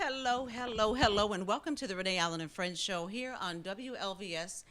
Hello, hello, hello, and welcome to the Renee Allen and Friends show here on WLVS,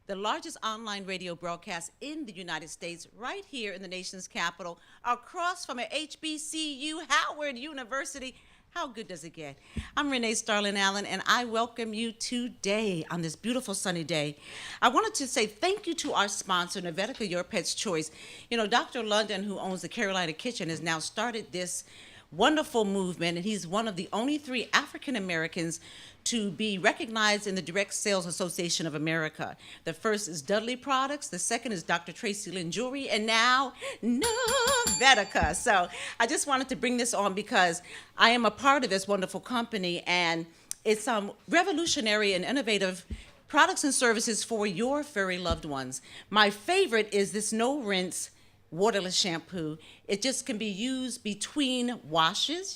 the largest online radio broadcast in the United States, right here in the nation's capital, across from a HBCU, Howard University. How good does it get? I'm Renee Starlin Allen, and I welcome you today on this beautiful sunny day. I wanted to say thank you to our sponsor, Navetica, Your Pet's Choice. You know, Dr. London, who owns the Carolina Kitchen, has now started this wonderful movement, and he's one of the only 3 African Americans to be recognized in the Direct Sales Association of America. The first is Dudley Products, the second is Dr. Tracy Lynn Jewelry, and now Novetica. So I just wanted to bring this on because I am a part of this wonderful company, and it's revolutionary and innovative products and services for your furry loved ones. My favorite is this no rinse waterless shampoo. It just can be used between washes,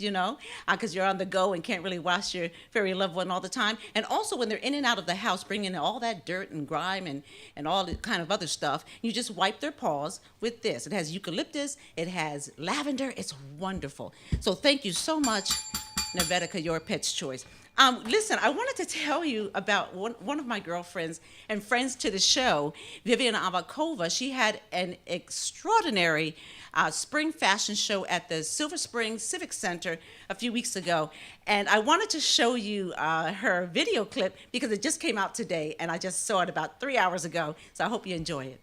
because you're on the go and can't really wash your furry loved one all the time. And also when they're in and out of the house, bringing in all that dirt and grime and all the kind of other stuff, you just wipe their paws with this. It has eucalyptus, it has lavender. It's wonderful. So thank you so much, Navetica, Your Pet's Choice. Listen, I wanted to tell you about one of my girlfriends and friends to the show, Vivian Avakova. She had an extraordinary spring fashion show at the Silver Spring Civic Center a few weeks ago. And I wanted to show you her video clip because it just came out today, and I just saw it about 3 hours ago. So I hope you enjoy it.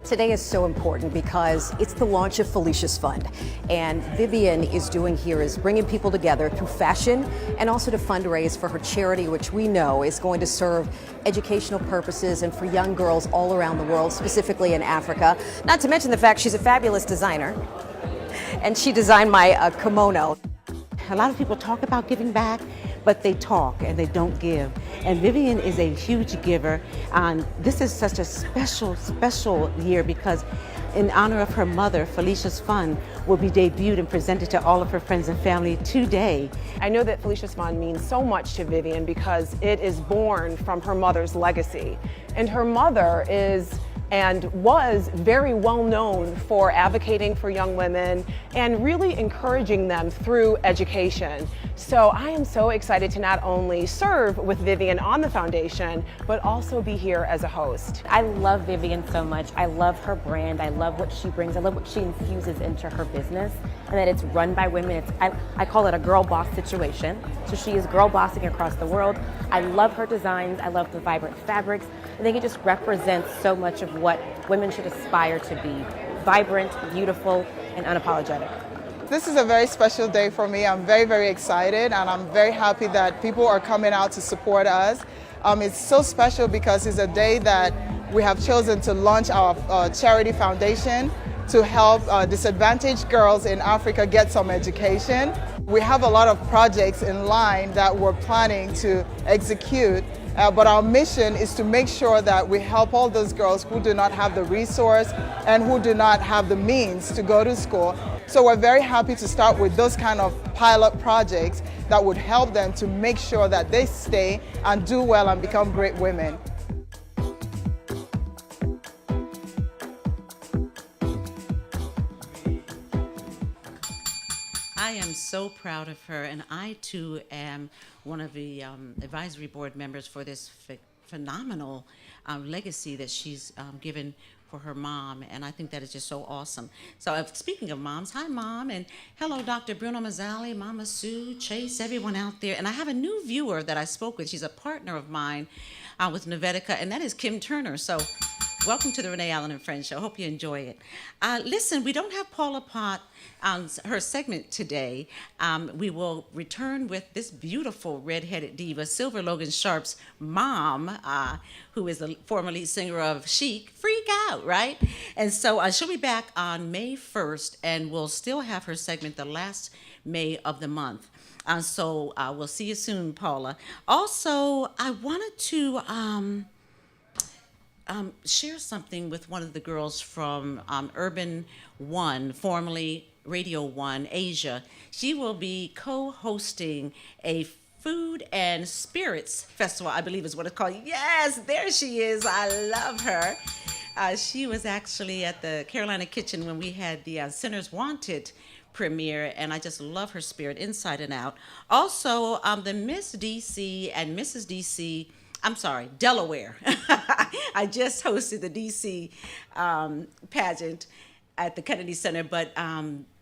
Today is so important because it's the launch of Felicia's Fund. And Vivian is doing here is bringing people together through fashion and also to fundraise for her charity, which we know is going to serve educational purposes and for young girls all around the world, specifically in Africa. Not to mention the fact she's a fabulous designer. And she designed my kimono. A lot of people talk about giving back, but they talk and they don't give. And Vivian is a huge giver. And this is such a special year because in honor of her mother, Felicia's Fund will be debuted and presented to all of her friends and family today. I know that Felicia's Fund means so much to Vivian because it is born from her mother's legacy. And her mother is and was very well known for advocating for young women and really encouraging them through education. So I am so excited to not only serve with Vivian on the foundation, but also be here as a host. I love Vivian so much. I love her brand. I love what she brings. I love what she infuses into her business and that it's run by women. I call it a girl boss situation. So she is girl bossing across the world. I love her designs. I love the vibrant fabrics. I think it just represents so much of what women should aspire to be: vibrant, beautiful, and unapologetic. This is a very special day for me. I'm very excited, and I'm very happy that people are coming out to support us. It's so special because it's a day that we have chosen to launch our charity foundation to help disadvantaged girls in Africa get some education. We have a lot of projects in line that we're planning to execute. But our mission is to make sure that we help all those girls who do not have the resource and who do not have the means to go to school. So we're very happy to start with those kind of pilot projects that would help them to make sure that they stay and do well and become great women. I am so proud of her, and I too am one of the advisory board members for this phenomenal legacy that she's given for her mom, and I think that is just so awesome. So speaking of moms, hi Mom, and hello Dr. Bruno Mazzali, Mama Sue, Chase, everyone out there. And I have a new viewer that I spoke with. She's a partner of mine with Novetica, and that is Kim Turner. So welcome to the Renee Allen and Friends Show. Hope you enjoy it. Listen, we don't have Paula Pott on her segment today. We will return with this beautiful red-headed diva, Silver Logan Sharp's mom, who is the former lead singer of Chic, Freak Out, right? And so she'll be back on May 1st, and we'll still have her segment the last May of the month. So we'll see you soon, Paula. Also, I wanted to share something with one of the girls from Urban One, formerly Radio One Asia. She will be co-hosting a Food and Spirits Festival, I believe is what it's called. Yes, there she is. I love her. She was actually at the Carolina Kitchen when we had the Sinners Wanted premiere, and I just love her spirit inside and out. Also, the Miss DC and Mrs. DC, I'm sorry, Delaware. I just hosted the DC pageant at the Kennedy Center, but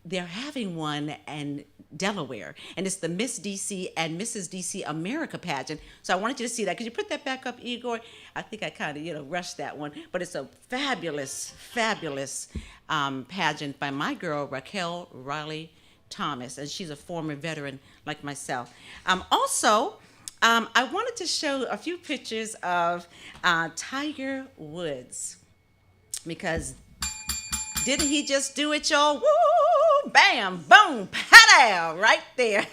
they're having one in Delaware, and it's the Miss DC and Mrs. DC America pageant. So I wanted you to see that. Could you put that back up, Igor? I think I kind of, rushed that one, but it's a fabulous, fabulous pageant by my girl, Raquel Riley Thomas, and she's a former veteran like myself. Also, I wanted to show a few pictures of Tiger Woods, because didn't he just do it, y'all? Woo! Bam! Boom! Pow! Right there.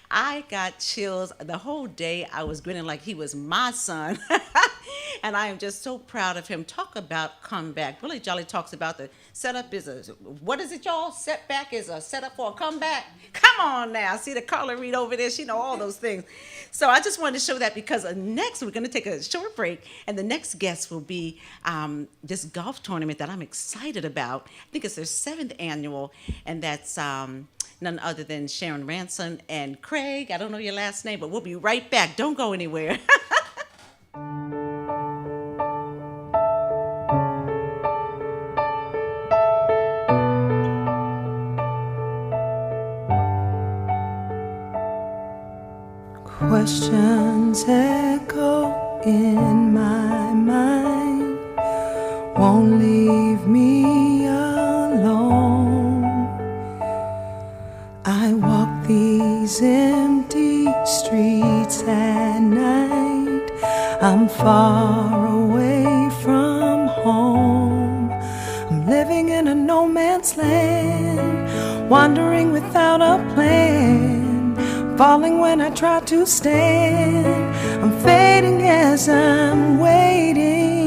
I got chills the whole day. I was grinning like he was my son. And I am just so proud of him. Talk about comeback. Billy Jolly talks about the setup is what is it, y'all? Setback is a setup for a comeback. Come on now. See the Carla Reed over there? She know all those things. So I just wanted to show that, because next we're going to take a short break, and the next guest will be this golf tournament that I'm excited about. I think it's their 7th annual, and that's none other than Sharon Ransom and Craig. I don't know your last name, but we'll be right back. Don't go anywhere. Questions echo in my mind, won't leave me alone. I walk these empty streets at night. I'm far away from home. I'm living in a no man's land, wandering without a plan. Falling when I try to stand, I'm fading as I'm waiting.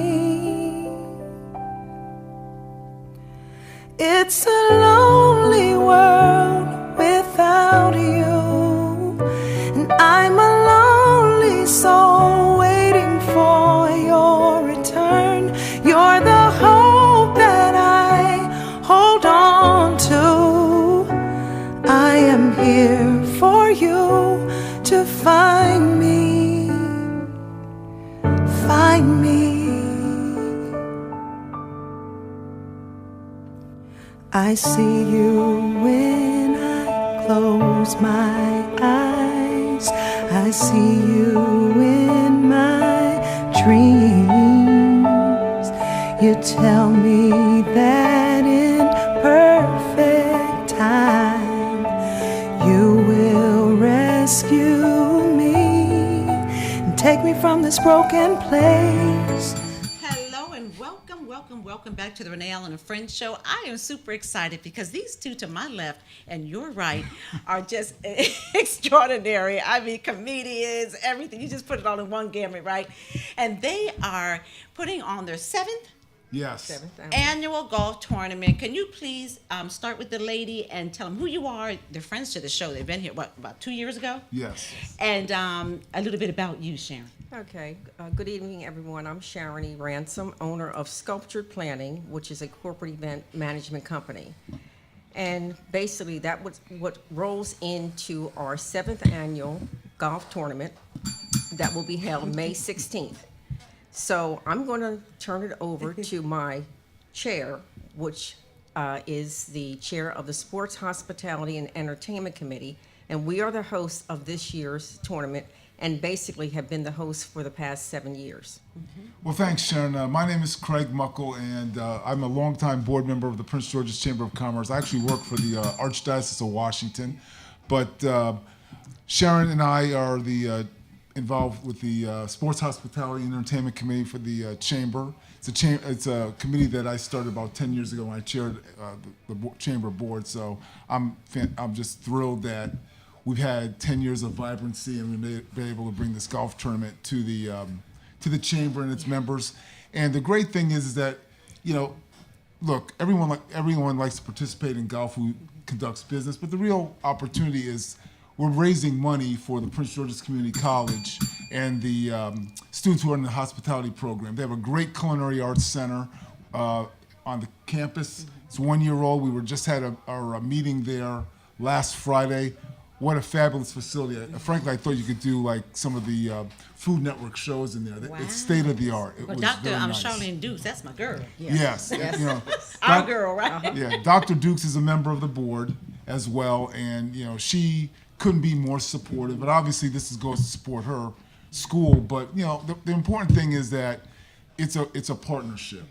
It's a lonely world without you, and I'm a lonely soul waiting for your return. You're the hope that I hold on to. I am here for you to find me, find me. I see you when I close my eyes. I see you in my dreams. You tell me that in perfect time you will rescue me and take me from this broken place. Hello and welcome back to the Renee Allen and Friends show. I am super excited because these two to my left and your right are just extraordinary. I mean, comedians, everything. You just put it all in one gamut, right? And they are putting on their 7th Yes. annual golf tournament. Can you please start with the lady and tell them who you are? They're friends to the show. They've been here, about 2 years ago? Yes. And a little bit about you, Sharon. Okay. Good evening, everyone. I'm Sharon E. Ransom, owner of Sculptured Planning, which is a corporate event management company. And basically, that was what rolls into our 7th annual golf tournament that will be held May 16th. So I'm going to turn it over to my chair, which is the chair of the Sports, Hospitality, and Entertainment Committee. And we are the hosts of this year's tournament and basically have been the hosts for the past 7 years. Well, thanks, Sharon. My name is Craig Muckle, and I'm a longtime board member of the Prince George's Chamber of Commerce. I actually work for the Archdiocese of Washington. But Sharon and I are involved with the Sports, Hospitality, and Entertainment Committee for the Chamber. It's a committee that I started about 10 years ago when I chaired the Chamber board. So I'm just thrilled that we've had 10 years of vibrancy and we've been able to bring this golf tournament to the Chamber and its members. And the great thing is that, you know, look, everyone likes to participate in golf who conducts business, but the real opportunity is we're raising money for the Prince George's Community College and the students who are in the hospitality program. They have a great culinary arts center on the campus. It's 1 year old. We just had our meeting there last Friday. What a fabulous facility. Frankly, I thought you could do like some of the Food Network shows in there. Wow. It's state of the art. It Well, was Dr. very nice. Charlene Dukes, that's my girl. Yes. You know, Our girl, right? yeah, Dr. Dukes is a member of the board as well, and you know she couldn't be more supportive. But obviously, this goes to support her school. But you know, the important thing is that it's a partnership,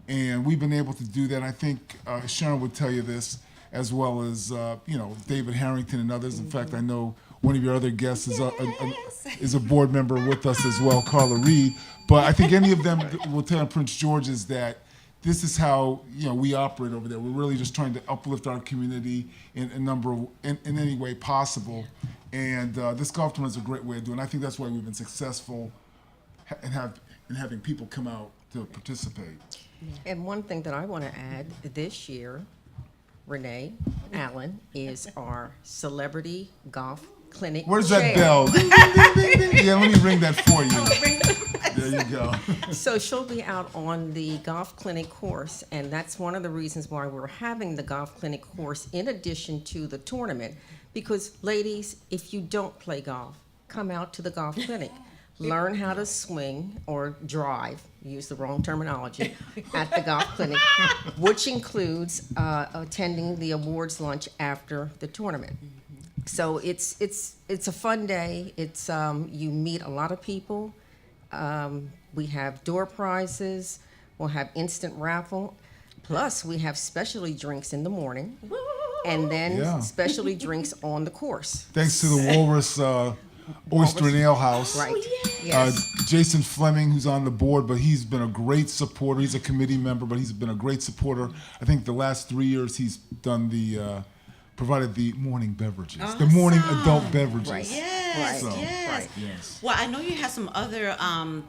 and we've been able to do that. I think Sharon would tell you this, as well as you know, David Harrington and others. In fact, I know one of your other guests is a board member with us as well, Carla Reed. But I think any of them will tell Prince George's that this is how, you know, we operate over there. We're really just trying to uplift our community in any way possible. And this golf tournament is a great way of doing it. I think that's why we've been successful in having people come out to participate. And one thing that I want to add this year, Renee Allen is our celebrity golf clinic Where's chair. that bell? Ding, ding, ding, ding, ding. Yeah, let me ring that for you. There you go. So she'll be out on the golf clinic course, and that's one of the reasons why we're having the golf clinic course in addition to the tournament. Because ladies, if you don't play golf, come out to the golf clinic. Learn how to swing or drive, use the wrong terminology, at the golf clinic, which includes attending the awards lunch after the tournament. So it's a fun day. It's you meet a lot of people. We have door prizes. We'll have instant raffle. Plus, we have specialty drinks in the morning, and then Yeah. specialty drinks on the course. Thanks to the Walrus Oyster and Ale House. Right. Yes. Jason Fleming, who's on the board, but he's been a great supporter. He's a committee member, but he's been a great supporter. I think the last 3 years he's done provided the morning beverages, the morning adult beverages. Right. Yes, So, yes. right. Yes. Well, I know you have some other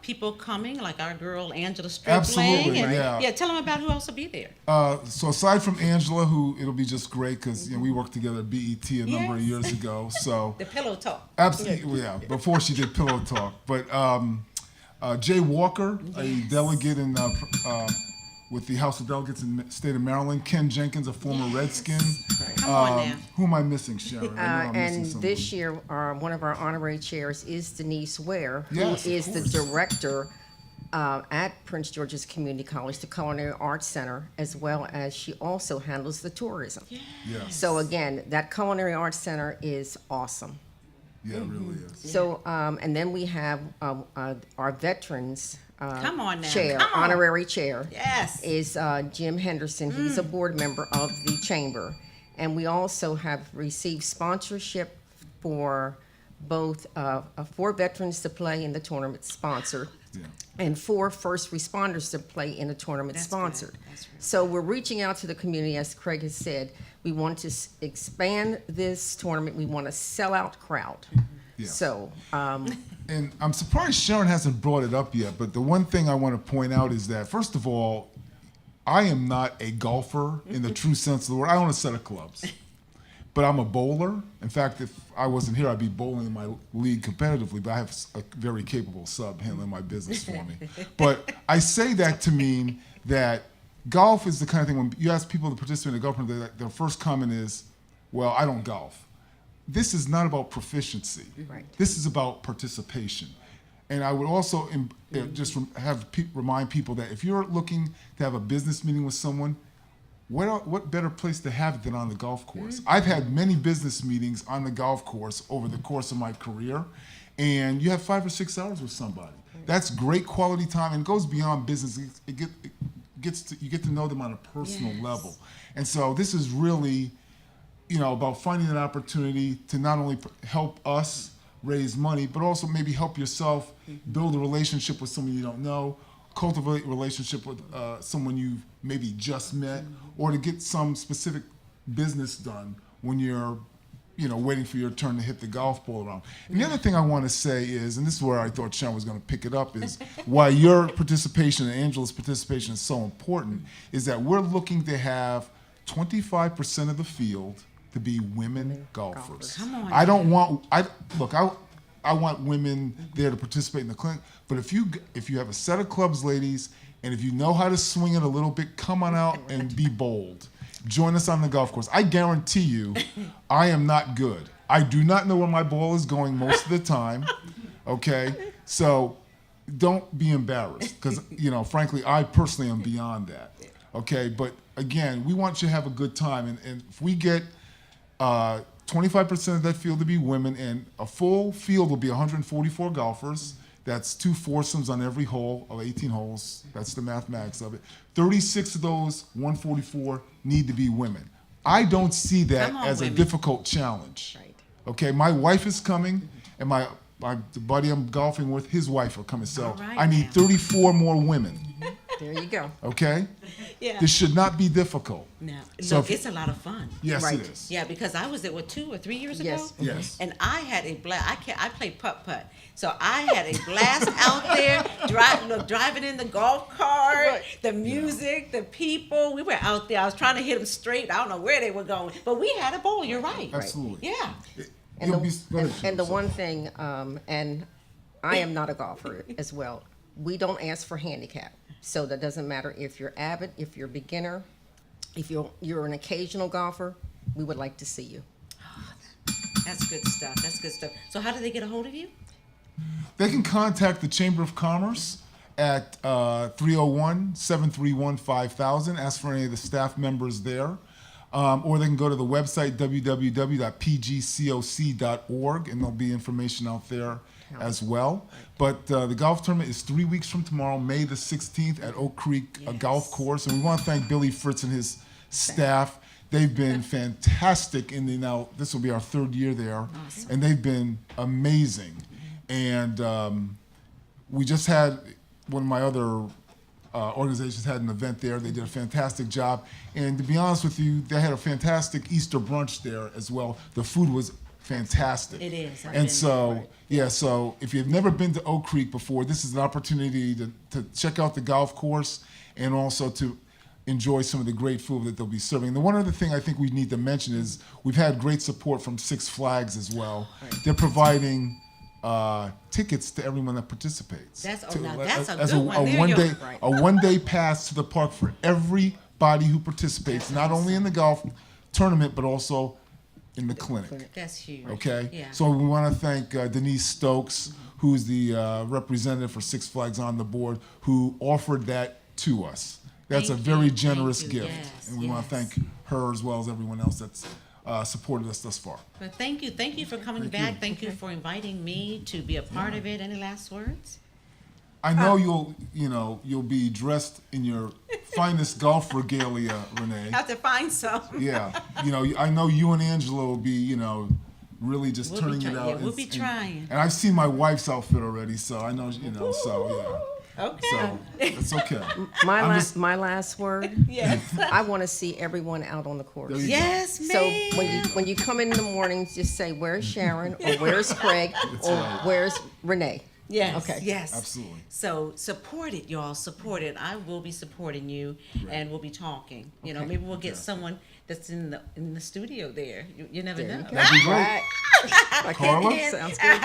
people coming, like our girl Angela Stripling. Absolutely, and, yeah. Tell them about who else will be there. So aside from Angela, who it'll be just great because you know we worked together at BET a number of Yes. years ago. So The Pillow Talk. absolutely, yeah. Before she did Pillow Talk, but Jay Walker, a delegate in with the House of Delegates in the state of Maryland. Ken Jenkins, a former Redskin. Come on now. Who am I missing, Sharon? I know I'm missing And somebody. this year, one of our honorary chairs is Denise Ware, Yes, who of is the course. director at Prince George's Community College, the Culinary Arts Center, as well as she also handles the tourism. Yes. So again, that Culinary Arts Center is awesome. Yeah, it really is. So, and then we have our veterans Come on now. chair, Come on. honorary chair. Yes. Is Jim Henderson. He's a board member of the chamber. And we also have received sponsorship for both 4 veterans to play in the tournament sponsored, Yeah. and 4 first responders to play in a tournament That's sponsored. good. That's right. So we're reaching out to the community, as Craig has said. We want to expand this tournament. We want a sellout crowd. Yeah. So, And I'm surprised Sharon hasn't brought it up yet, but the one thing I want to point out is that, first of all, I am not a golfer in the true sense of the word. I own a set of clubs, but I'm a bowler. In fact, if I wasn't here, I'd be bowling in my league competitively, but I have a very capable sub handling my business for me. But I say that to mean that golf is the kind of thing, when you ask people to participate in a golf tournament, their first comment is, well, I don't golf. This is not about proficiency. Right. This is about participation. And I would also just remind people that if you're looking to have a business meeting with someone, what better place to have it than on the golf course? I've had many business meetings on the golf course over the course of my career, and you have 5 or 6 hours with somebody. That's great quality time, and it goes beyond business. You get to know them on a personal level. And so this is really, you know, about finding an opportunity to not only help us raise money, but also maybe help yourself build a relationship with someone you don't know, cultivate a relationship with someone you've maybe just met, or to get some specific business done when you're waiting for your turn to hit the golf ball around. And the other thing I want to say is, and this is where I thought Sharon was going to pick it up, is why your participation and Angela's participation is so important, is that we're looking to have 25% of the field to be women golfers. Come on. I don't want, I want women there to participate in the clinic, but if you have a set of clubs, ladies, and if you know how to swing it a little bit, come on out and be bold. Join us on the golf course. I guarantee you, I am not good. I do not know where my ball is going most of the time, okay? So don't be embarrassed, because, frankly, I personally am beyond that, okay? But, again, we want you to have a good time, and if we get 25% of that field to be women, and a full field will be 144 golfers. That's 2 foursomes on every hole of 18 holes. That's the mathematics of it. 36 of those 144 need to be women. I don't see that as a difficult challenge. Right. Okay, my wife is coming, and the buddy I'm golfing with, his wife are coming. So right, I need 34 more women. There you go. Okay? Yeah. This should not be difficult. No, So look, if- it's a lot of fun. Yes, Right. it is. Yeah, because I was there 2 or 3 years ago. Yes. Yes. And I had a blast. I played putt-putt. So I had a blast out there, driving in the golf cart, the music, the people. We were out there. I was trying to hit them straight. I don't know where they were going. But we had a bowl. You're right. Absolutely. Yeah. And You'll the, be- go ahead, and the Sharon, one thing, and I am not a golfer as well, we don't ask for handicap. So that doesn't matter if you're avid, if you're beginner, if you're an occasional golfer, we would like to see you. That's good stuff. That's good stuff. So how do they get a hold of you? They can contact the Chamber of Commerce at 301-731-5000. Ask for any of the staff members there. Or they can go to the website, www.pgcoc.org, and there'll be information out there as well. But the golf tournament is 3 weeks from tomorrow, May the 16th at Oak Creek Golf Course. And we want to thank Billy Fritz and his staff. They've been fantastic now this will be our 3rd year there. Awesome. And they've been amazing. And we just had one of my other organizations had an event there. They did a fantastic job. And to be honest with you, they had a fantastic Easter brunch there as well. The food was fantastic. It is. I've And been so, so if you've never been to Oak Creek before, this is an opportunity to check out the golf course and also to enjoy some of the great food that they'll be serving. And the one other thing I think we need to mention is we've had great support from Six Flags as well. Right. They're providing tickets to everyone that participates. That's a as good one. There you go. Right. A one-day pass to the park for everybody who participates, not only in the golf tournament, but also in the clinic. That's huge. Okay? Yeah. So we want to thank Denise Stokes, who's the representative for Six Flags on the board, who offered that to us. That's Thank a very you. generous Thank you. gift. Yes, And we want to yes. thank her as well as everyone else that's supported us thus far. But thank you for coming back. Thank you for inviting me to be a part of it. Any last words? I know you'll be dressed in your finest golf regalia, Renee. Have to find some. Yeah, I know you and Angela will be, really just We'll turning be it try- out. yeah, we'll be trying. And I've seen my wife's outfit already, so I know, so yeah. Okay. So it's okay. My I'm last just- my last word. Yes. I want to see everyone out on the course. There you Yes, So man. when you come in the mornings, just say, "Where's Sharon?" or "Where's Craig?" or right. "Where's Renee?" Yes. Okay. Yes. Absolutely. So support it, y'all. Support it. I will be supporting you, and we'll be talking. Maybe we'll get someone that's in the studio there. You never know. That'd be great. Carla? Sounds good.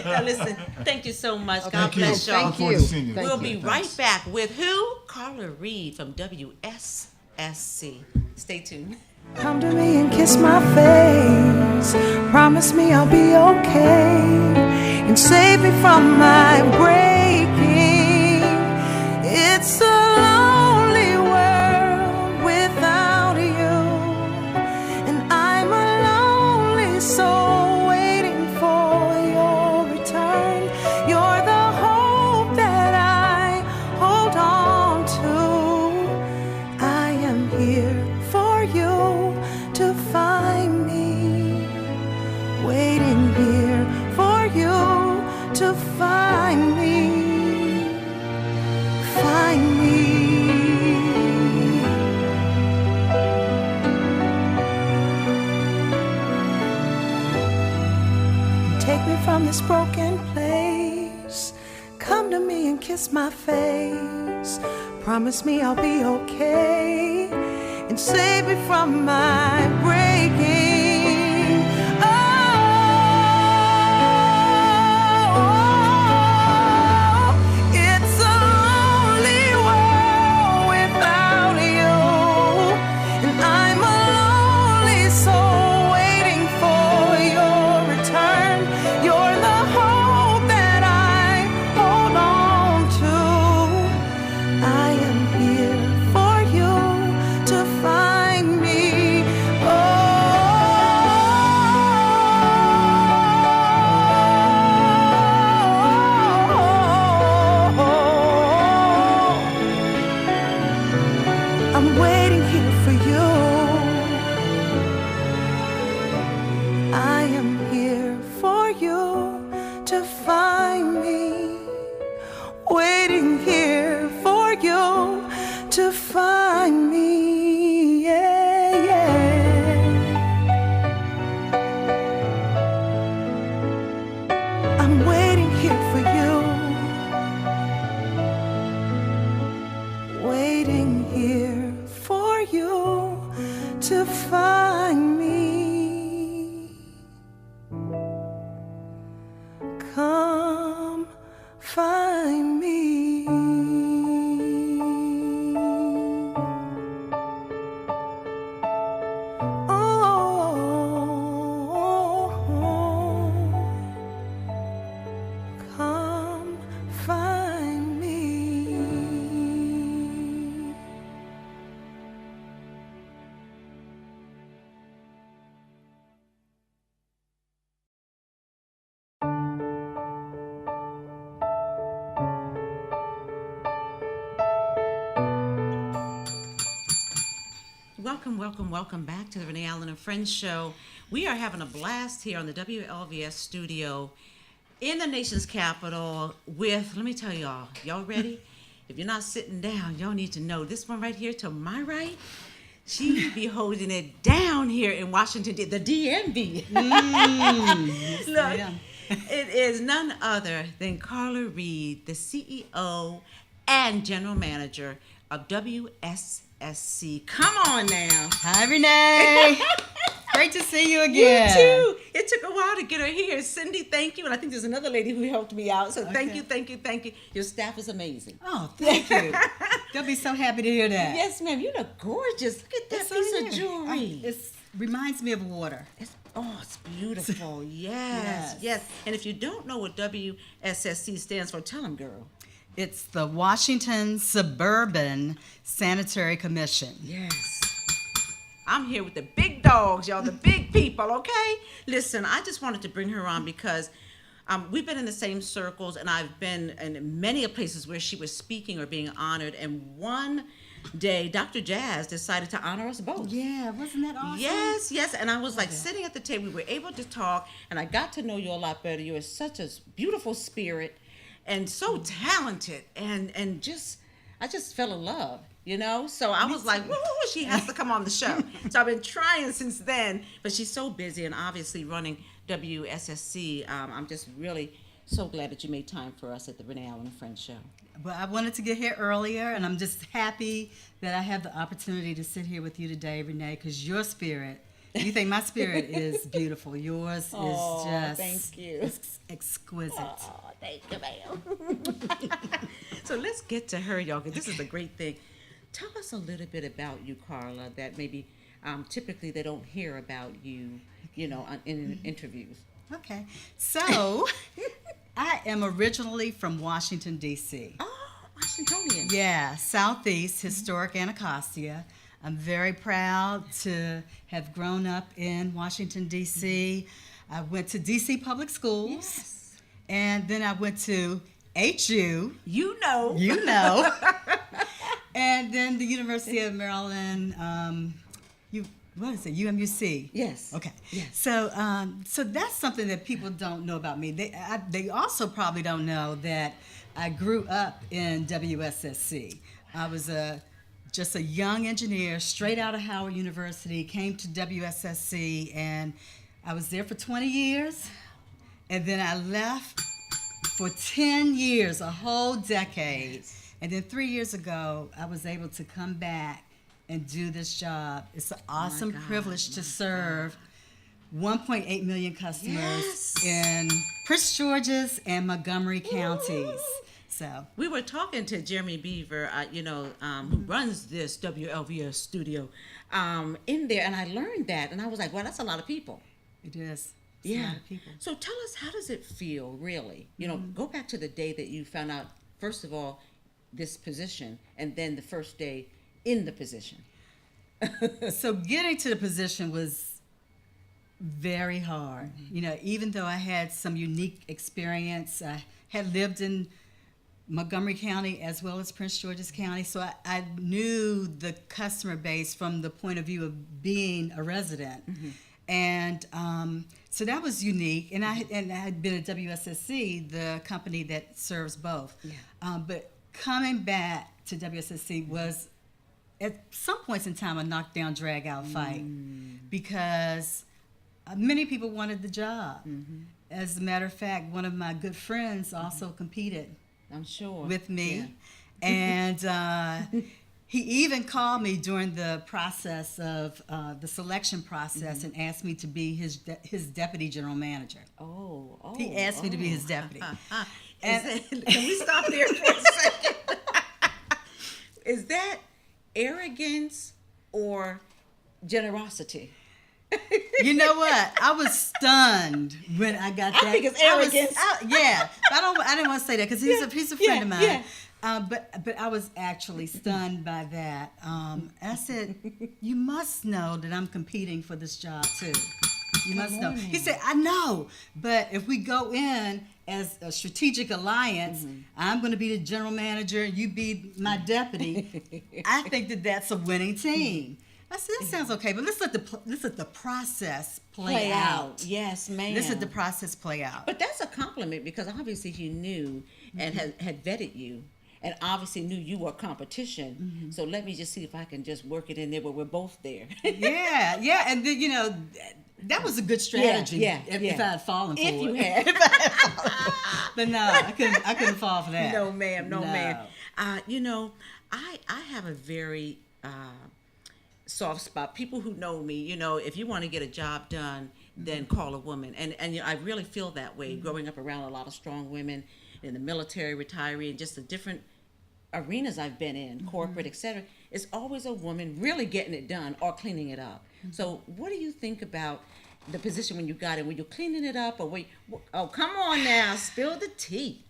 Now listen, thank you so much. God Thank you. bless y'all. Thank Look forward you. to seeing you. Thank We'll you. be right back with who? Carla Reed from WSSC. Stay tuned. Come to me and kiss my face. Promise me I'll be okay and save me from my breaking. It's a lonely world without you, and I'm a lonely soul waiting for your return. You're the hope that I hold on to. I am here for you to find me, waiting here for you to find me. me from this broken place. Come to me and kiss my face. Promise me I'll be okay and save me from my breaking. Oh, it's a lonely world without you, and I'm a lonely soul waiting for your return. You're the hope that I hold on to. I am here for you to find me. I'm waiting here for you. I am here for you to find me. Waiting here for you to find me. Yeah, yeah. I'm waiting here for you. Waiting here for you to find me. Come find me. Oh, come find me. Welcome back to the Renee Allen and Friends show. We are having a blast here on the WLVS studio in the nation's capital with, let me tell y'all ready? If you're not sitting down, y'all need to know this one right here to my right, she be holding it down here in Washington, the DMV. Look, it is none other than Carla Reed, the CEO and General Manager of WSSC. Come on now. Hi, Renee. Great to see you again. You too. It took a while to get her here. Cindy, thank you. And I think there's another lady who helped me out. So thank you. Your staff is amazing. Oh, thank you. They'll be so happy to hear that. Yes, ma'am. You look gorgeous. Look at that piece of jewelry. It reminds me of water. It's beautiful. Yes. And if you don't know what WSSC stands for, tell them, girl. It's the Washington Suburban Sanitary Commission. Yes. I'm here with the big dogs, y'all, the big people, okay? Listen, I just wanted to bring her on because we've been in the same circles, and I've been in many places where she was speaking or being honored, and one day, Dr. Jazz decided to honor us both. Yeah, wasn't that awesome? Yes, and I was like sitting at the table, we were able to talk, and I got to know you a lot better. You are such a beautiful spirit, and so talented, and I just fell in love, you know? So I was like, woo, she has to come on the show. So I've been trying since then, but she's so busy and obviously running WSSC. I'm just really so glad that you made time for us at the Renee Allen and Friends show. Well, I wanted to get here earlier, and I'm just happy that I have the opportunity to sit here with you today, Renee, because your spirit, you think my spirit is beautiful. Yours is just thank you. Exquisite. Oh, thank you, ma'am. So let's get to her, y'all, because this is a great thing. Tell us a little bit about you, Carla, that maybe typically they don't hear about you, you know, in interviews. Okay. So, I am originally from Washington, D.C. Oh, Washingtonian. Yeah, Southeast, historic Anacostia. I'm very proud to have grown up in Washington, D.C. I went to D.C. public schools. Yes. And then I went to HU. You know. And then the University of Maryland, what is it, UMUC? Yes. Okay. Yes. So that's something that people don't know about me. They also probably don't know that I grew up in WSSC. I was just a young engineer straight out of Howard University, came to WSSC, and I was there for 20 years. And then I left for 10 years, a whole decade. And then 3 years ago, I was able to come back and do this job. It's an awesome privilege to serve 1.8 million customers in Prince George's and Montgomery counties. So we were talking to Jeremy Beaver, who runs this WLVS studio in there, and I learned that, and I was like, well, that's a lot of people. It is. It's Yeah. a lot of people. So tell us, how does it feel, really? Go back to the day that you found out, first of all, this position, and then the first day in the position. So getting to the position was very hard. Even though I had some unique experience, I had lived in Montgomery County as well as Prince George's County, so I knew the customer base from the point of view of being a resident. And so that was unique. And I had been at WSSC, the company that serves both. But coming back to WSSC was, at some points in time, a knockdown, drag-out fight because many people wanted the job. As a matter of fact, one of my good friends also competed. I'm sure. With me. And he even called me during the process of the selection process and asked me to be his deputy general manager. He asked me to be his deputy. Can we stop there for a second? Is that arrogance or generosity? You know what? I was stunned when I got that. I think it's arrogance. But I didn't want to say that because he's a friend of mine. But I was actually stunned by that. I said, "You must know that I'm competing for this job too. You must know." He said, "I know, but if we go in as a strategic alliance, I'm going to be the general manager and you be my deputy. I think that that's a winning team." I said, "That sounds okay, but let's let the process play out." Yes, ma'am. Let's let the process play out. But that's a compliment because obviously he knew and had vetted you, and obviously knew you were competition. So let me just see if I can just work it in there where we're both there. yeah, and then that was a good strategy. If I had fallen for it. If you had. But no, I couldn't fall for that. No, ma'am. No, ma'am. I have a very soft spot. People who know me, if you want to get a job done, then call a woman. And I really feel that way, growing up around a lot of strong women in the military, retiree, and just the different arenas I've been in, corporate, etc. It's always a woman really getting it done or cleaning it up. So what do you think about the position when you got it? Were you cleaning it up, or oh, come on now, spill the tea.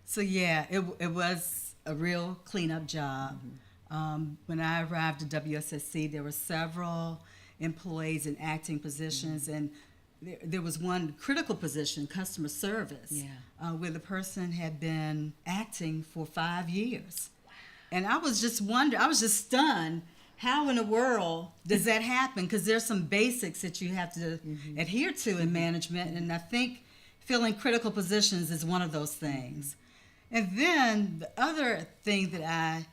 So yeah, it was a real cleanup job. When I arrived at WSSC, there were several employees in acting positions, and there was one critical position, customer service, where the person had been acting for 5 years. Wow. And I was just stunned. How in the world does that happen? Because there's some basics that you have to adhere to in management, and I think filling critical positions is one of those things. And then the other thing that I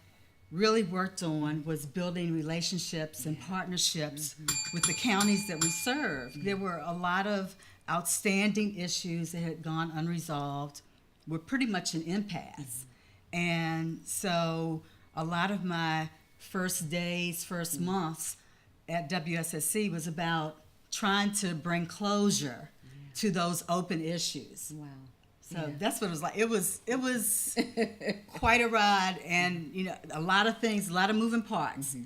really worked on was building relationships and partnerships with the counties that we serve. There were a lot of outstanding issues that had gone unresolved, were pretty much an impasse. And so a lot of my first days, first months at WSSC was about trying to bring closure to those open issues. Wow. So that's what it was like. It was quite a ride, and a lot of things, a lot of moving parts,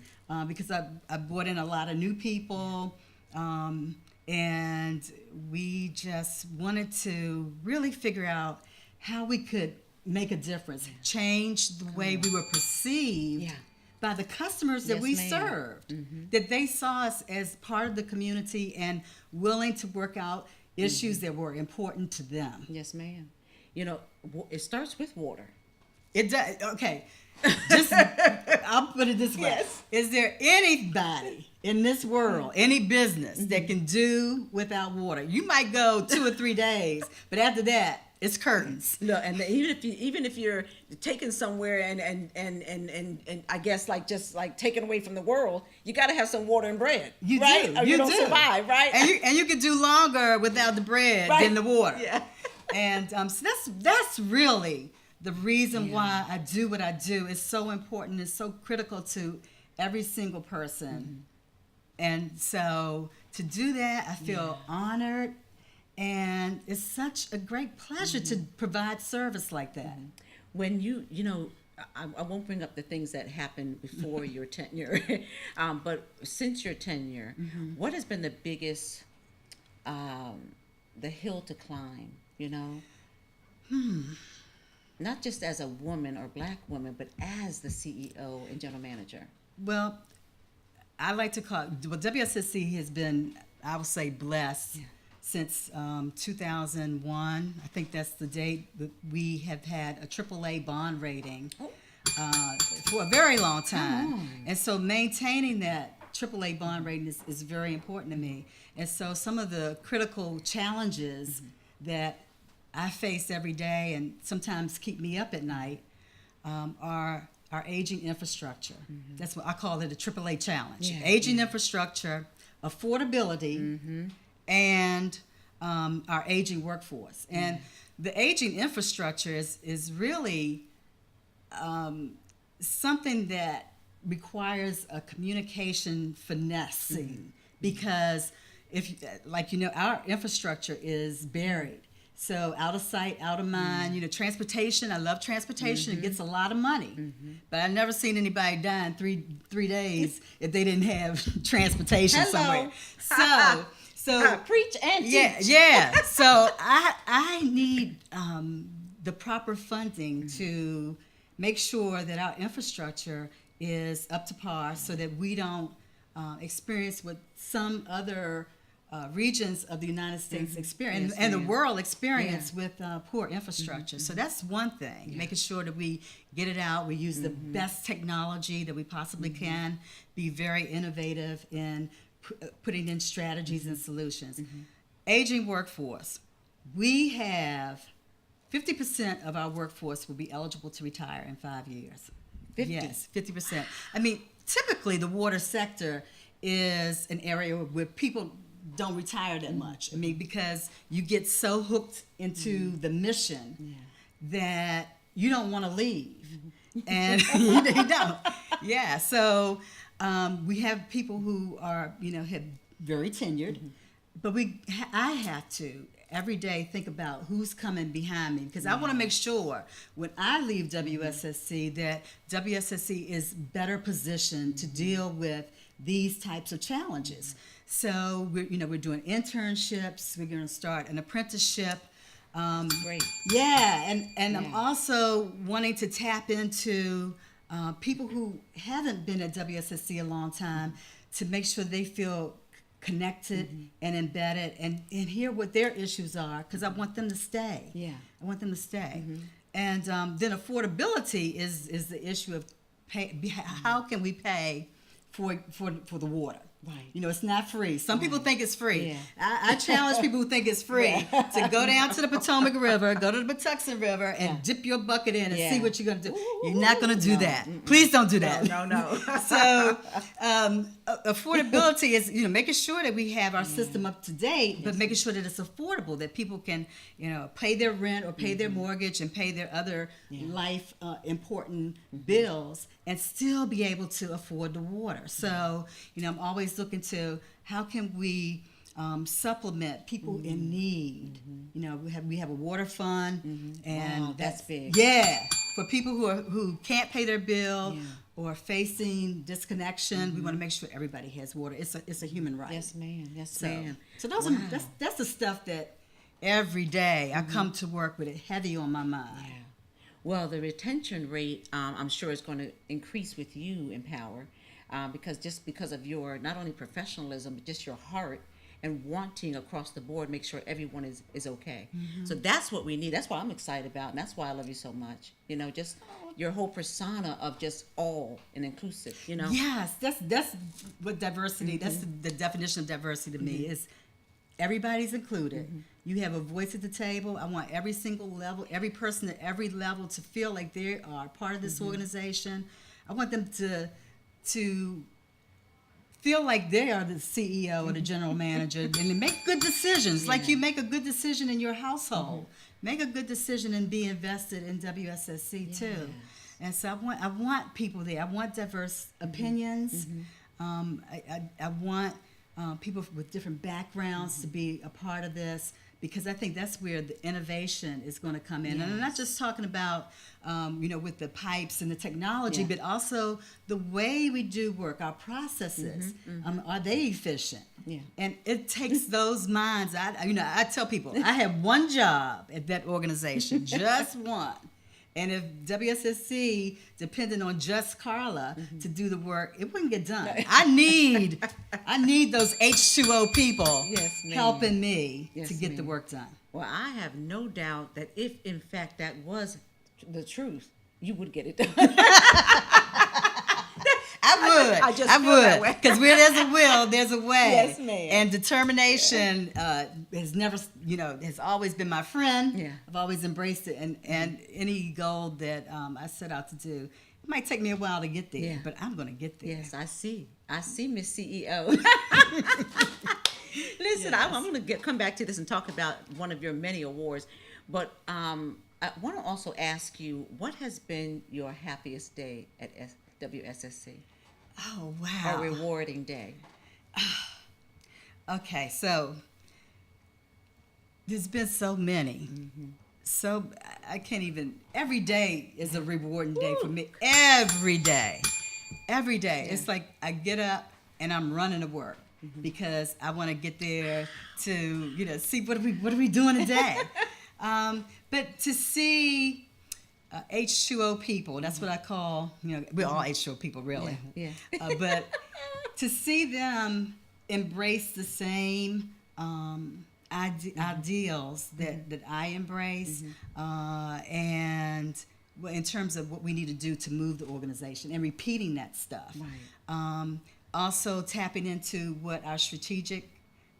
because I brought in a lot of new people, and we just wanted to really figure out how we could make a difference, change the way we were perceived by the customers that we served, that they saw us as part of the community and willing to work out issues that were important to them. Yes, ma'am. It starts with water. It does. Okay. I'll put it this way. Yes. Is there anybody in this world, any business that can do without water? You might go 2 or 3 days, but after that, It's curtains. No, and even if you're taken somewhere and I guess like just like taken away from the world, you got to have some water and bread. You right? do. Or you don't do. survive, right? And you can do longer without the bread Right. than the water. Yeah. And so that's really the reason why I do what I do. It's so important. It's so critical to every single person. And so to do that, I feel honored. And it's such a great pleasure to provide service like that. When you know, I won't bring up the things that happened before your tenure, but since your tenure, what has been the biggest, the hill to climb, you know? Not just as a woman or black woman, but as the CEO and general manager. Well, I like to call WSSC has been, I would say, blessed since 2001. I think that's the date that we have had a AAA bond rating for a very long time. And so maintaining that AAA bond rating is very important to me. And so some of the critical challenges that I face every day and sometimes keep me up at night are our aging infrastructure. That's what I call it, a AAA challenge. Aging infrastructure, affordability, and our aging workforce. And the aging infrastructure is really something that requires a communication finessing because our infrastructure is buried. So out of sight, out of mind. Transportation. I love transportation. It gets a lot of money, but I've never seen anybody die in three days if they didn't have transportation somewhere. So preach and teach. Yeah. So I need the proper funding to make sure that our infrastructure is up to par, so that we don't experience what some other regions of the United States experience and the world experience with poor infrastructure. So that's one thing, making sure that we get it out, we use the best technology that we possibly can, be very innovative in putting in strategies and solutions. Aging workforce. We have 50% of our workforce will be eligible to retire in 5 years. 50? Yes, 50%. I mean, typically the water sector is an area where people don't retire that much. I mean, because you get so hooked into the mission that you don't want to leave. And you don't. Yeah, so we have people who are, have very tenured, but I have to every day think about who's coming behind me, because I want to make sure when I leave WSSC that WSSC is better positioned to deal with these types of challenges. So we're doing internships. We're going to start an apprenticeship. Great. Yeah, and I'm also wanting to tap into people who haven't been at WSSC a long time to make sure they feel connected and embedded and hear what their issues are, because I want them to stay. Yeah. I want them to stay. And then affordability is the issue of how can we pay for the water? Right. It's not free. Some people think it's free. Yeah. I challenge people who think it's free to go down to the Potomac River, go to the Patuxent River, and dip your bucket in and see what you're going to do. You're not going to do that. Please don't do that. No. So affordability is, making sure that we have our system up to date, but making sure that it's affordable, that people can, pay their rent or pay their mortgage and pay their other life important bills and still be able to afford the water. So, I'm always looking to how can we supplement people in need. We have a water fund, and wow, that's big. Yeah, for people who can't pay their bill or facing disconnection, we want to make sure everybody has water. It's a human right. Yes, ma'am. Yes, ma'am. So those are that's the stuff that every day I come to work with it heavy on my mind. Yeah. Well, the retention rate, I'm sure, is going to increase with you in power, because of your not only professionalism, but just your heart and wanting across the board make sure everyone is okay. So that's what we need. That's what I'm excited about, and that's why I love you so much. Just your whole persona of just all and inclusive. Yes, that's what diversity. That's the definition of diversity to me is everybody's included. You have a voice at the table. I want every single level, every person at every level to feel like they are part of this organization. I want them to feel like they are the CEO or the general manager and to make good decisions, like you make a good decision in your household. Make a good decision and be invested in WSSC too. And so I want people there. I want diverse opinions. I want people with different backgrounds to be a part of this, because I think that's where the innovation is going to come in. And I'm not just talking about, with the pipes and the technology, but also the way we do work, our processes. Are they efficient? And it takes those minds. I tell people, I have one job at that organization, just one. And if WSSC depended on just Carla to do the work, it wouldn't get done. I need those H2O people helping me to get the work done. Well, I have no doubt that if, in fact, that was the truth, you would get it done. I would. Because where there's a will, there's a way. Yes, ma'am. And determination has never, has always been my friend. Yeah. I've always embraced it. And any goal that I set out to do, it might take me a while to get there, but I'm going to get there. Yes, I see, Miss CEO. Listen, I'm going to come back to this and talk about one of your many awards. But I want to also ask you, what has been your happiest day at WSSC? Oh, wow. A rewarding day. Okay, so there's been so many. So I can't even, every day is a rewarding day for me. Every day. It's like I get up and I'm running to work because I want to get there to, see what are we doing today. But to see H2O people, that's what I call, we're all H2O people, really. But to see them embrace the same ideals that I embrace, and in terms of what we need to do to move the organization and repeating that stuff. Also tapping into what our strategic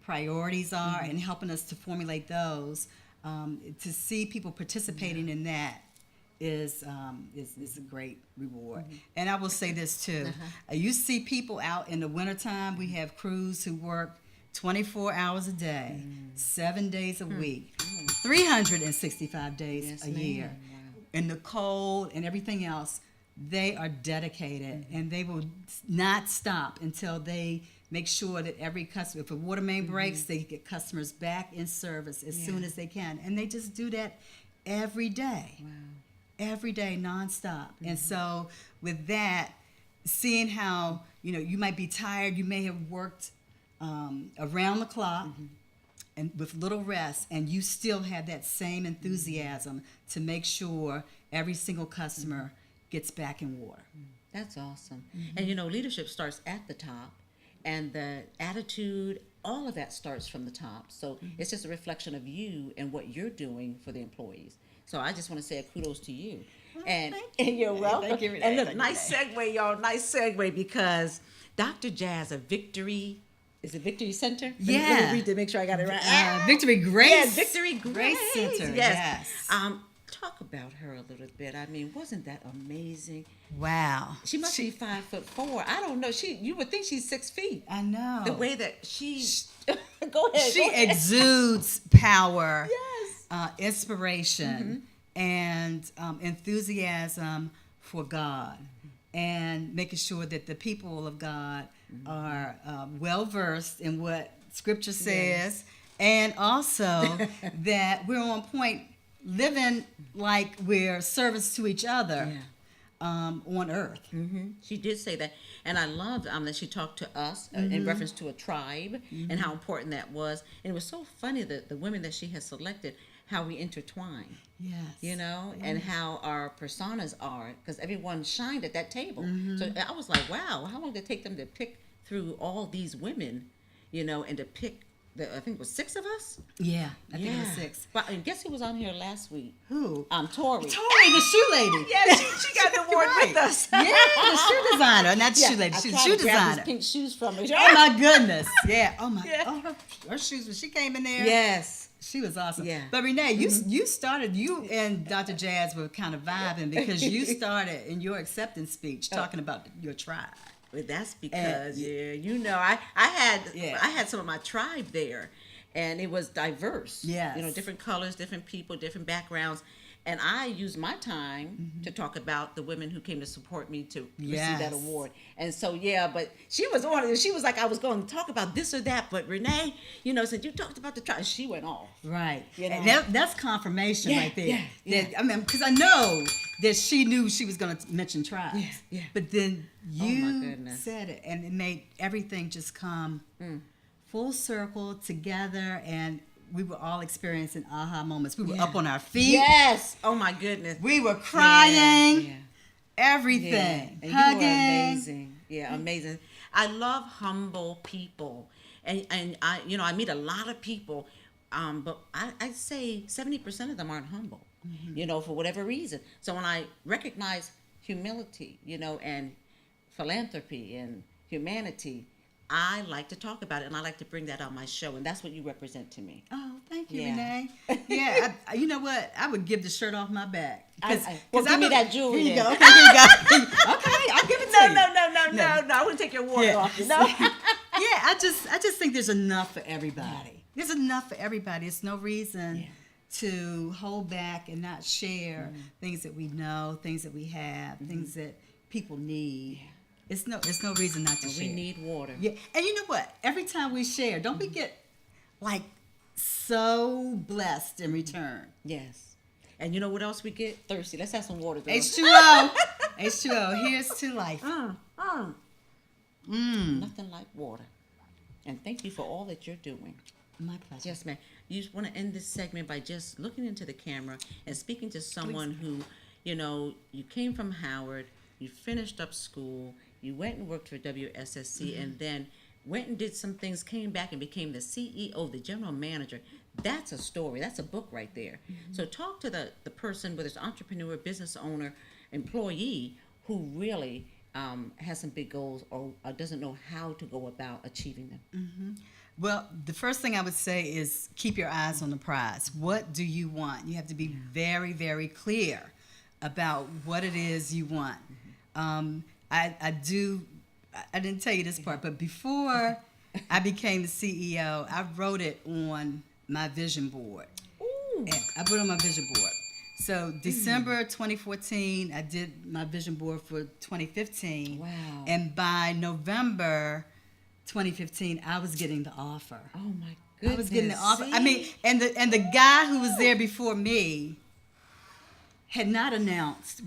priorities are and helping us to formulate those. To see people participating in that is a great reward. And I will say this too. You see people out in the wintertime. We have crews who work 24 hours a day, 7 days a week, 365 days a year. In the cold and everything else, they are dedicated and they will not stop until they make sure that every customer, if a water main breaks, they get customers back in service as soon as they can. And they just do that every day. Every day, nonstop. And so with that, seeing how, you might be tired, you may have worked around the clock and with little rest, and you still have that same enthusiasm to make sure every single customer gets back in water. That's awesome. And leadership starts at the top, and the attitude, all of that starts from the top. So it's just a reflection of you and what you're doing for the employees. So I just want to say a kudos to you. And you're welcome. Thank you, Renee. And look, nice segue, y'all. Nice segue, because Dr. Jazz of Victory, is it Victory Center? Let me read to make sure I got it right. Victory Grace. Yes, Victory Grace Center. Yes. Talk about her a little bit. I mean, wasn't that amazing? Wow. She must be 5'4". I don't know. You would think she's 6 feet. I know. The way that she go ahead. She exudes power, inspiration, and enthusiasm for God, and making sure that the people of God are well versed in what Scripture says, and also that we're on point, living like we're servants to each other on earth. She did say that. And I loved that she talked to us in reference to a tribe and how important that was. And it was so funny that the women that she has selected, how we intertwine. And how our personas are, because everyone shined at that table. So I was like, wow, how long did it take them to pick through all these women, and to pick I think it was 6 of us. Yeah, I think it was 6. But and guess who was on here last week? Who? Tori. Tori, the shoe lady. Yeah, she got an award with us. Yeah, the shoe designer, not the shoe lady. She's the shoe Grab designer. these pink shoes from her. Oh my goodness. Yeah. Oh my. Yeah. Oh, her shoes when she came in there. Yes. She was awesome. Yeah. But Renee, you started. You and Dr. Jazz were kind of vibing because you started in your acceptance speech talking about your tribe. Well, that's because I had some of my tribe there, and it was diverse. Yes. Different colors, different people, different backgrounds. And I used my time to talk about the women who came to support me to receive that award. And so, but she was on it. She was like, I was going to talk about this or that, but Renee, said, you talked about the tribe. She went off. Right. And that's confirmation right there. Yeah. I mean, because I know that she knew she was going to mention tribes. Yeah. But then Oh, you my goodness. said it, and it made everything just come full circle together, and we were all experiencing aha moments. We were up on our feet. Yes. Oh, my goodness. We were crying. Yeah. Everything. And Hugging. you were amazing. Yeah, amazing. I love humble people. And I meet a lot of people, but I'd say 70% of them aren't humble, for whatever reason. So when I recognize humility, and philanthropy and humanity, I like to talk about it, and I like to bring that on my show, and that's what you represent to me. Oh, thank you, Yeah. Renee. Yeah, you know what? I would give the shirt off my back. Well, give me that jewelry. Here you then. go. Okay, here you go. Okay, I'll give it to you. No, I wouldn't take your water off. No. Yeah, I just think there's enough for everybody. There's enough for everybody. It's no reason to hold back and not share things that we know, things that we have, things that people need. It's no reason not to share. We need water. Yeah, and you know what? Every time we share, don't we get like so blessed in return? Yes. And you know what else we get? Thirsty. Let's have some water, girl. H2O. H2O. Here's to life. Nothing like water. And thank you for all that you're doing. My pleasure. Yes, ma'am. You just want to end this segment by just looking into the camera and speaking to someone who, you came from Howard, you finished up school, you went and worked for WSSC, and then went and did some things, came back and became the CEO, the general manager. That's a story. That's a book right there. So talk to the person, whether it's entrepreneur, business owner, employee, who really has some big goals or doesn't know how to go about achieving them. Well, the first thing I would say is keep your eyes on the prize. What do you want? You have to be very, very clear about what it is you want. I didn't tell you this part, but before I became the CEO, I wrote it on my vision board. Ooh. I put it on my vision board. So December 2014, I did my vision board for 2015. Wow. And by November 2015, I was getting the offer. Oh my goodness. I was getting the offer. See? I mean, and the guy who was there before me had not announced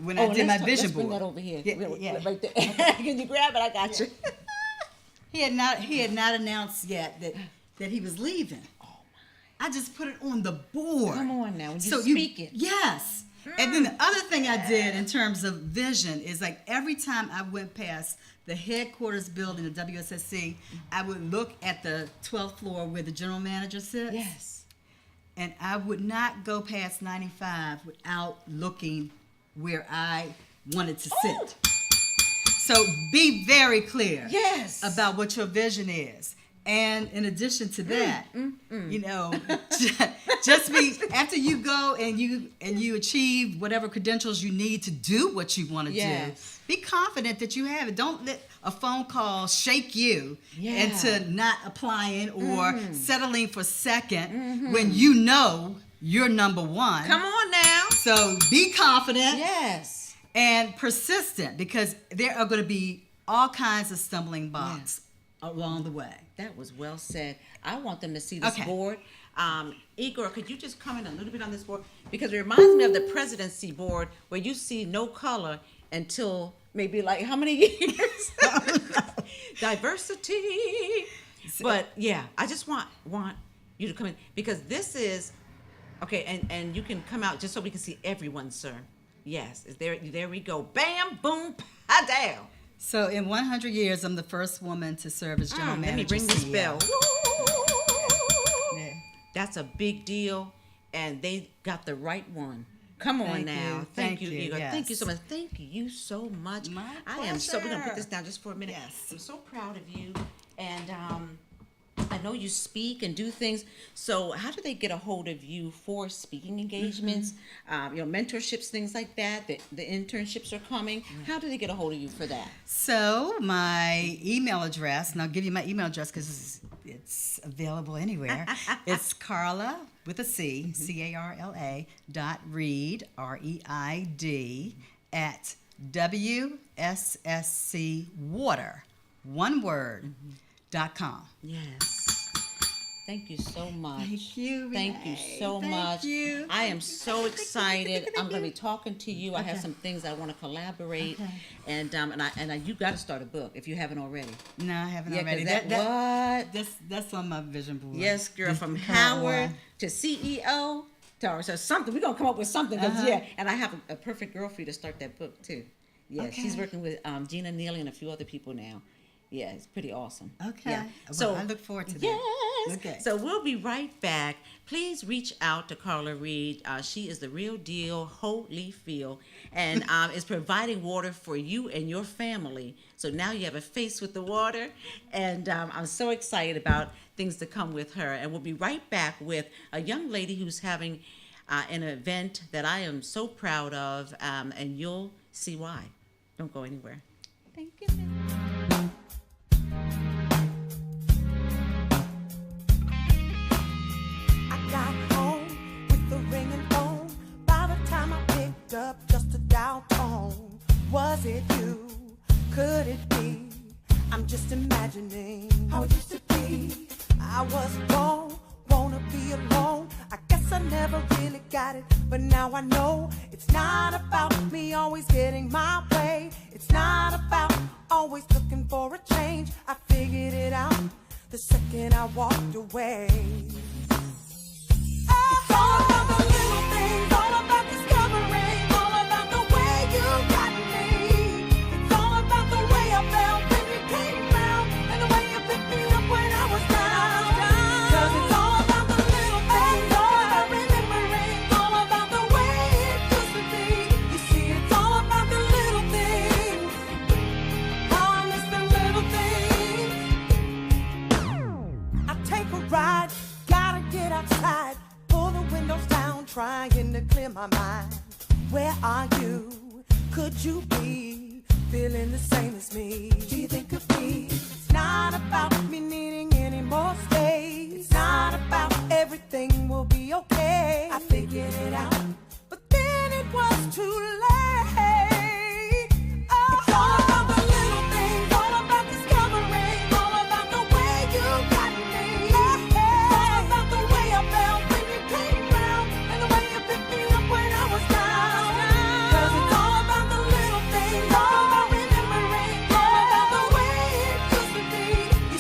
when I did my vision board. Bring that over here. Yeah. Right there. Can you grab it? I got you. He had not announced yet that he was leaving. Oh my! I just put it on the board. Come on now, when you so speak it. Yes. And then the other thing I did in terms of vision is like every time I went past the headquarters building of WSSC, I would look at the 12th floor where the general manager sits. Yes. And I would not go past 95 without looking where I wanted to sit. So be very clear about what your vision is. And in addition to that, just be after you go and you achieve whatever credentials you need to do what you want to do. Be confident that you have it. Don't let a phone call shake you into not applying or settling for second when you know you're number one. Come on now. So be confident. Yes. And persistent, because there are going to be all kinds of stumbling blocks along the way. That was well said. I want them to see this board. Igor, could you just comment a little bit on this board? Because it reminds me of the presidency board where you see no color until maybe like how many years? Diversity. But yeah, I just want you to come in because this is, okay, and you can come out just so we can see everyone, sir. Yes, there we go. Bam, boom, pa-down. So in 100 years, I'm the first woman to serve as general manager. Let me ring this CEO. bell. That's a big deal, and they got the right one. Come on Thank now. you. Thank Thank you, you. Igor. Yes. Thank you so much. Thank you so much. My I am so, we're going to put pleasure. this down just for a minute. Yes. I'm so proud of you. And I know you speak and do things. So how do they get a hold of you for speaking engagements, mentorships, things like that? The internships are coming. How do they get a hold of you for that? So my email address, and I'll give you my email address because it's available anywhere. It's Carla with a C, C-A-R-L-A .reid, R-E-I-D at WSSCwater, one word, .com. Yes. Thank you so much. Thank you, Thank you Renee. so Thank much. you. I am so excited. I'm going to be talking to you. I have some things I want to collaborate, and you got to start a book if you haven't already. No, I haven't Yeah, 'cause already. what? That's on my vision board. Yes, girl, This from current Howard one. to CEO to so something. We're gonna come up with something. 'Cause, and I have a perfect girl for you to start that book too. Yeah, she's Okay. working with Gina Neely and a few other people now. Yeah, it's pretty awesome. Okay. Yeah. Well, So I look forward to that. Yes. Okay. So we'll be right back. Please reach out to Carla Reid. She is the real deal, Holyfield, and is providing water for you and your family. So now you have a face with the water, and I'm so excited about things to come with her. And we'll be right back with a young lady who's having an event that I am so proud of, and you'll see why. Don't go anywhere. Thank you. Got home with the ringing phone. By the time I picked up, just a dial tone. Was it you? Could it be? I'm just imagining how it used to be. I was wrong, wanna be alone. I guess I never really got it, but now I know it's not about me always getting my way. It's not about always looking for a change. I figured it out the second I walked away. It's all about the little things, all about discovering, all about the way you got me. It's all about the way I felt when you came around, and the way you picked me up when I was down. 'Cause it's all about the little things, all about remembering, all about the way it used to be. You see, it's all about the little things. I miss the little things. I take a ride, gotta get outside. Pull the windows down, trying to clear my mind. Where are you? Could you be feeling the same as me? Do you think of me? It's not about me needing any more space. It's not about everything will be okay. I figured it out, but then it was too late. Oh. It's all about the little things, all about discovering, all about the way you got me. It's all about the way I felt when you came around, and the way you picked me up when I was down. 'Cause it's all about the little things, all about remembering, all about the way it used to be. You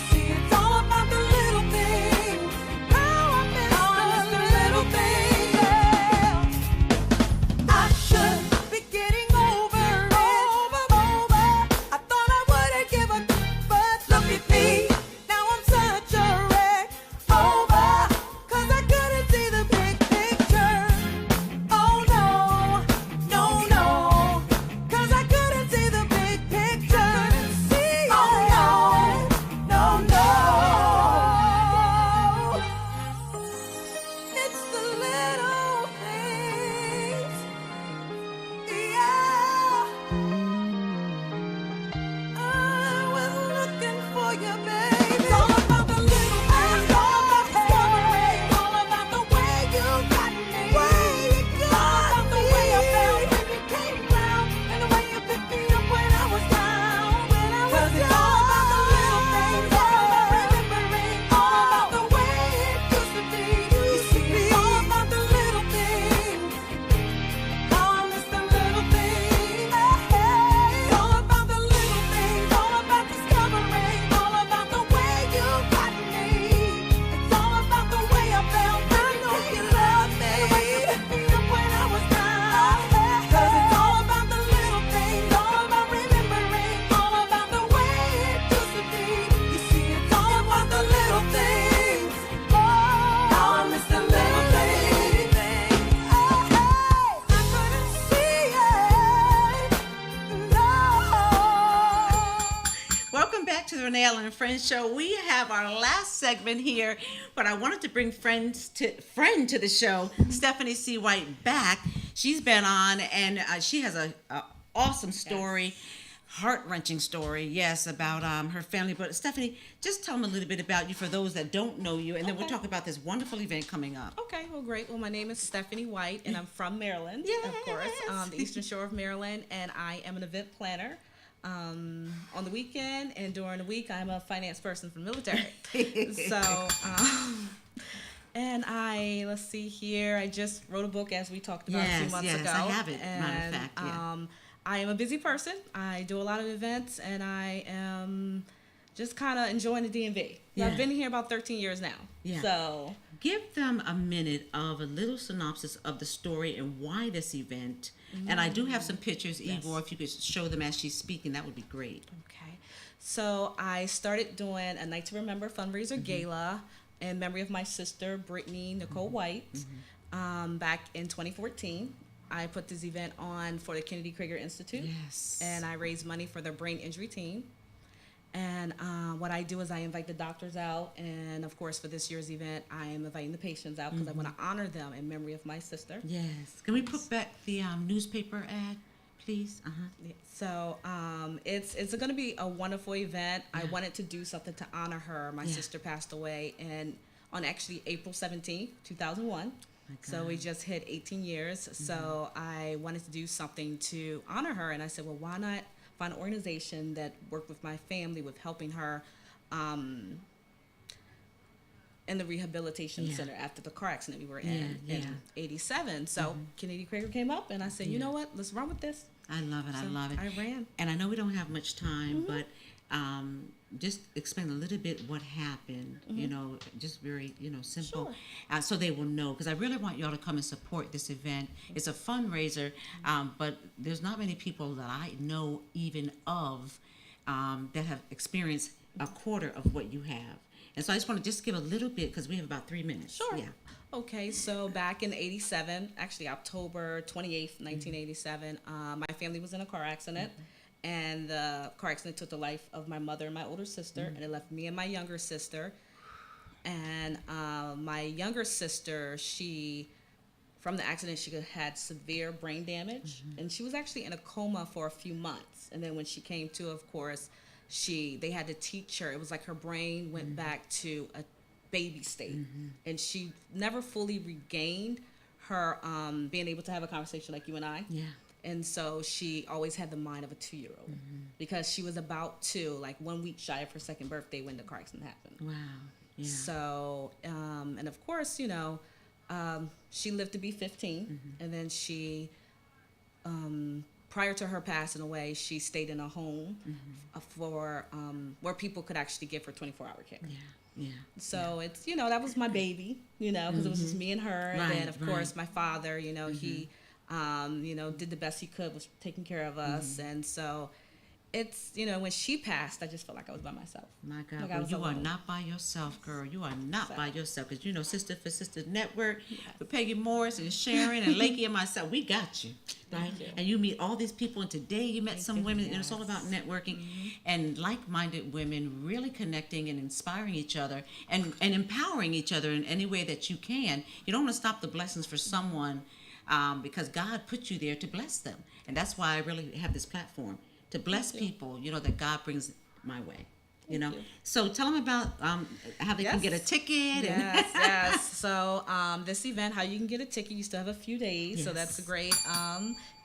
Allen and Friends show. We have our last segment here, but I wanted to bring friend to the show, Stephanie C. White, back. She's been on, and she has a awesome story. Heart-wrenching story, yes, about her family. But Stephanie, just tell them a little bit about you for those that don't know you, and then we'll talk about this wonderful event coming up. Okay, well, great. Well, my name is Stephanie White, and I'm from Maryland, of course, the Eastern Shore of Maryland, and I am an event planner. On the weekend and during the week, I'm a finance person for the military. So, and let's see here, I just wrote a book, as we talked about 2 months ago. Yes, I have it, matter of fact, I am a busy person. I do a lot of events, and I am just kind of enjoying the DMV. Yeah. I've been here about 13 years now. Yeah. So give them a minute of a little synopsis of the story and why this event. And I do have some pictures, Ivor, if you could show them as she's speaking, that would be great. Okay. So I started doing a Night to Remember fundraiser gala in memory of my sister, Brittany Nicole White, back in 2014. I put this event on for the Kennedy Krieger Institute. Yes. And I raised money for their brain injury team. And what I do is I invite the doctors out. And, of course, for this year's event, I am inviting the patients out because I want to honor them in memory of my sister. Yes. Can we put back the newspaper ad, please? Yeah. So it's going to be a wonderful event. I wanted to do something to honor her. My sister passed away on actually April 17th, 2001. So we just hit 18 years. So I wanted to do something to honor her. And I said, well, why not find an organization that worked with my family with helping her in the rehabilitation center after the car accident we were in 87. So Kennedy Krieger came up, and I said, you know what, let's run with this. I love it. So I love it. I ran. And I know we don't have much time, but just explain a little bit what happened, just very, simple. Sure. So they will know, because I really want y'all to come and support this event. It's a fundraiser, but there's not many people that I know even of that have experienced a quarter of what you have. And so I just want to just give a little bit, because we have about 3 minutes. Sure. Yeah. Okay, so back in 87, actually October 28th, 1987, my family was in a car accident. And the car accident took the life of my mother and my older sister, and it left me and my younger sister. And my younger sister, from the accident, she had severe brain damage, and she was actually in a coma for a few months. And then when she came to, of course, they had to teach her. It was like her brain went back to a baby state, and she never fully regained her being able to have a conversation like you and I. Yeah. And so she always had the mind of a 2-year-old because she was about 2, like 1 week shy of her second birthday when the car accident happened. Wow. Yeah. So, and of course, she lived to be 15, and then she, prior to her passing away, she stayed in a home for where people could actually give her 24-hour care. Yeah. Yeah. So it's, that was my baby, because it was just me and her. And then, of course, my father, he, did the best he could, was taking care of us. And so it's, when she passed, I just felt like I was by myself. My God, Like well, you alone. are not by yourself, girl. You are not by yourself. Because, Sister for Sister Network, with Peggy Morris and Sharon and Lakey and myself, we got you. Right? you. And you meet all these people, and today you met some women, and it's all about networking and like-minded women really connecting and inspiring each other and empowering each other in any way that you can. You don't want to stop the blessings for someone because God put you there to bless them. And that's why I really have this platform, to bless people, that God brings my way. So tell them about how they can get a ticket. Yes. So this event, how you can get a ticket, you still have a few days, so that's great.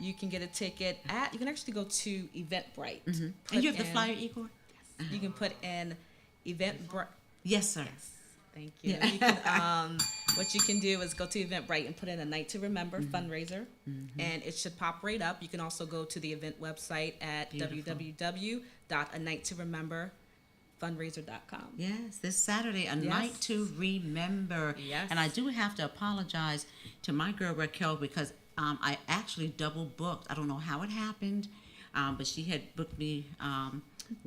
You can get a ticket you can actually go to Eventbrite. And you have the flyer, Igor? Yes. You can put in Eventbrite. Yes, sir. Yes. Thank you. You can, what you can do is go to Eventbrite and put in a Night to Remember fundraiser, and it should pop right up. You can also go to the event website at www.anighttoremember.fundraiser.com. Yes, this Saturday, a night to remember. Yes. And I do have to apologize to my girl Raquel because I actually double booked. I don't know how it happened, but she had booked me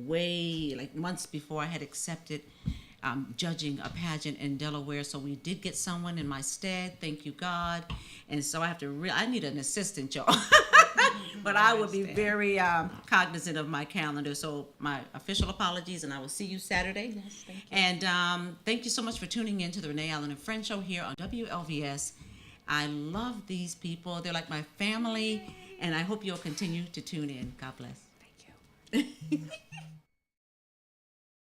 way months before I had accepted judging a pageant in Delaware. So we did get someone in my stead. Thank you, God. And so I have to I need an assistant, y'all. But I will be very cognizant of my calendar. So my official apologies, and I will see you Saturday. Yes, thank you. And thank you so much for tuning in to the Renee Allen and Friends Show here on WLVS. I love these people. They're like my family, and I hope you'll continue to tune in. God bless. Thank you.